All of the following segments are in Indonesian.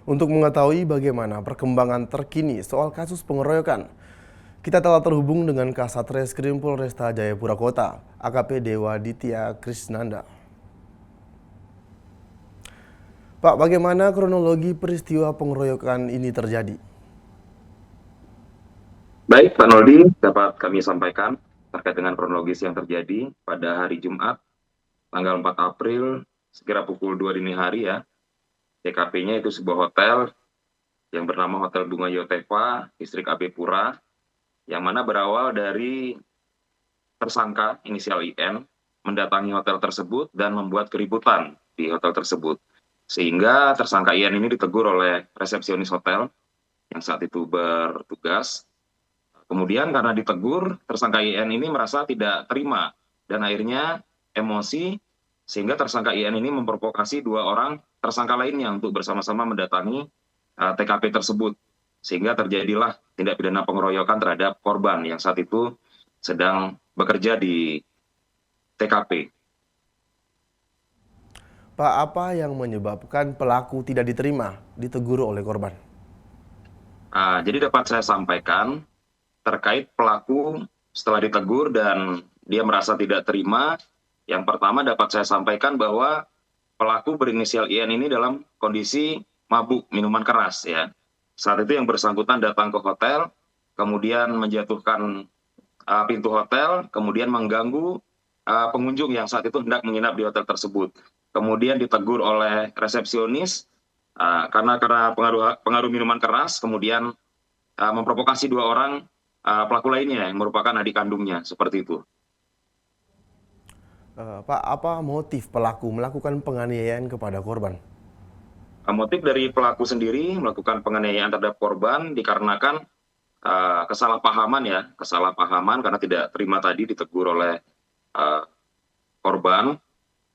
Untuk mengetahui bagaimana perkembangan terkini soal kasus pengeroyokan, kita telah terhubung dengan Kasat Reskrim Polresta Jayapura Kota, AKP Dewa Ditya Krisnanda. Pak, bagaimana kronologi peristiwa pengeroyokan ini terjadi? Baik, Pak Noldi, dapat kami sampaikan terkait dengan kronologis yang terjadi pada hari Jumat, tanggal 4 April, sekira pukul 2 dini hari ya. TKP-nya itu sebuah hotel yang bernama Hotel Bunga Yotefa, distrik AB Pura, yang mana berawal dari tersangka inisial IN mendatangi hotel tersebut dan membuat keributan di hotel tersebut. Sehingga tersangka IN ini ditegur oleh resepsionis hotel yang saat itu bertugas. Kemudian karena ditegur, tersangka IN ini merasa tidak terima dan akhirnya emosi sehingga tersangka IN ini memprovokasi dua orang tersangka lainnya untuk bersama-sama mendatangi TKP tersebut. Sehingga terjadilah tindak pidana pengeroyokan terhadap korban yang saat itu sedang bekerja di TKP. Pak, apa yang menyebabkan pelaku tidak diterima, ditegur oleh korban? Jadi dapat saya sampaikan terkait pelaku setelah ditegur dan dia merasa tidak terima. Yang pertama dapat saya sampaikan bahwa pelaku berinisial IN ini dalam kondisi mabuk minuman keras ya. Saat itu yang bersangkutan datang ke hotel, kemudian menjatuhkan pintu hotel, kemudian mengganggu pengunjung yang saat itu hendak menginap di hotel tersebut. Kemudian ditegur oleh resepsionis karena pengaruh minuman keras, kemudian memprovokasi dua orang pelaku lainnya yang merupakan adik kandungnya, seperti itu. Pak, apa motif pelaku melakukan penganiayaan kepada korban? Motif dari pelaku sendiri melakukan penganiayaan terhadap korban dikarenakan kesalahpahaman karena tidak terima tadi ditegur oleh korban.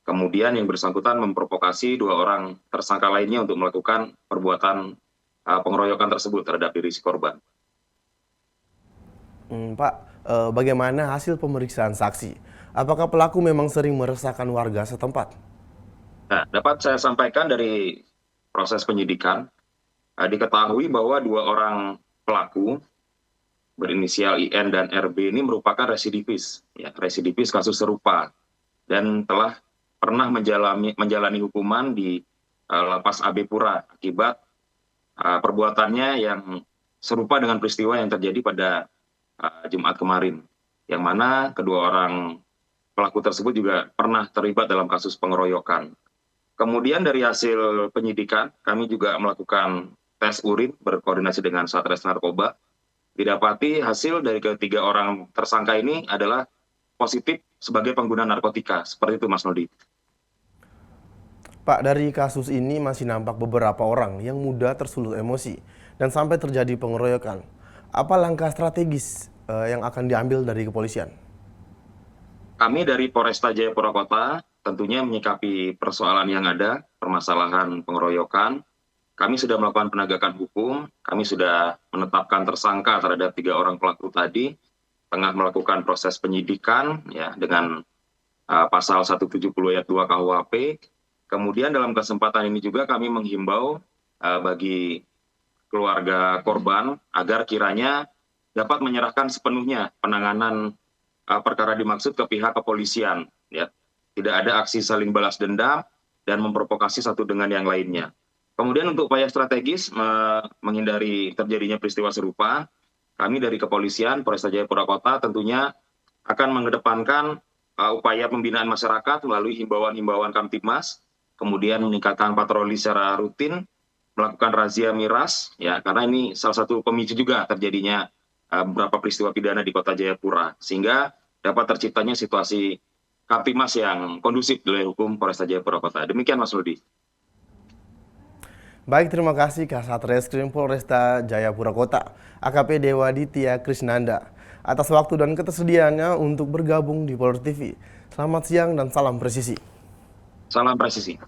Kemudian yang bersangkutan memprovokasi dua orang tersangka lainnya untuk melakukan perbuatan pengeroyokan tersebut terhadap diri si korban. Pak, bagaimana hasil pemeriksaan saksi? Apakah pelaku memang sering meresahkan warga setempat? Nah, dapat saya sampaikan dari proses penyidikan, diketahui bahwa dua orang pelaku berinisial IN dan RB ini merupakan residivis kasus serupa dan telah pernah menjalani hukuman di Lapas AB Pura akibat perbuatannya yang serupa dengan peristiwa yang terjadi pada Jumat kemarin, yang mana kedua orang pelaku tersebut juga pernah terlibat dalam kasus pengeroyokan. Kemudian dari hasil penyidikan, kami juga melakukan tes urin berkoordinasi dengan Satres Narkoba. Didapati hasil dari ketiga orang tersangka ini adalah positif sebagai pengguna narkotika. Seperti itu, Mas Nodi. Pak, dari kasus ini masih nampak beberapa orang yang mudah tersulut emosi dan sampai terjadi pengeroyokan. Apa langkah strategis yang akan diambil dari kepolisian? Kami dari Polresta Jayapura Kota tentunya menyikapi persoalan yang ada, permasalahan pengeroyokan. Kami sudah melakukan penegakan hukum, kami sudah menetapkan tersangka terhadap tiga orang pelaku tadi, tengah melakukan proses penyidikan ya dengan pasal 170 ayat 2 KUHP. Kemudian dalam kesempatan ini juga kami menghimbau bagi keluarga korban agar kiranya dapat menyerahkan sepenuhnya penanganan perkara dimaksud ke pihak kepolisian. Ya. Tidak ada aksi saling balas dendam dan memprovokasi satu dengan yang lainnya. Kemudian untuk upaya strategis menghindari terjadinya peristiwa serupa, kami dari kepolisian Polresta Jayapura Kota tentunya akan mengedepankan upaya pembinaan masyarakat melalui himbauan-himbauan Kamtibmas, kemudian meningkatkan patroli secara rutin, melakukan razia miras, ya karena ini salah satu pemicu juga terjadinya beberapa peristiwa pidana di Kota Jayapura, sehingga dapat terciptanya situasi Kamtibmas yang kondusif oleh hukum Polresta Jayapura Kota. Demikian Mas Rudi. Baik, terima kasih Kasat Reskrim Polresta Jayapura Kota, AKP Dewa Ditya Krisnanda, atas waktu dan ketersediaannya untuk bergabung di Polri TV. Selamat siang dan salam presisi. Salam presisi.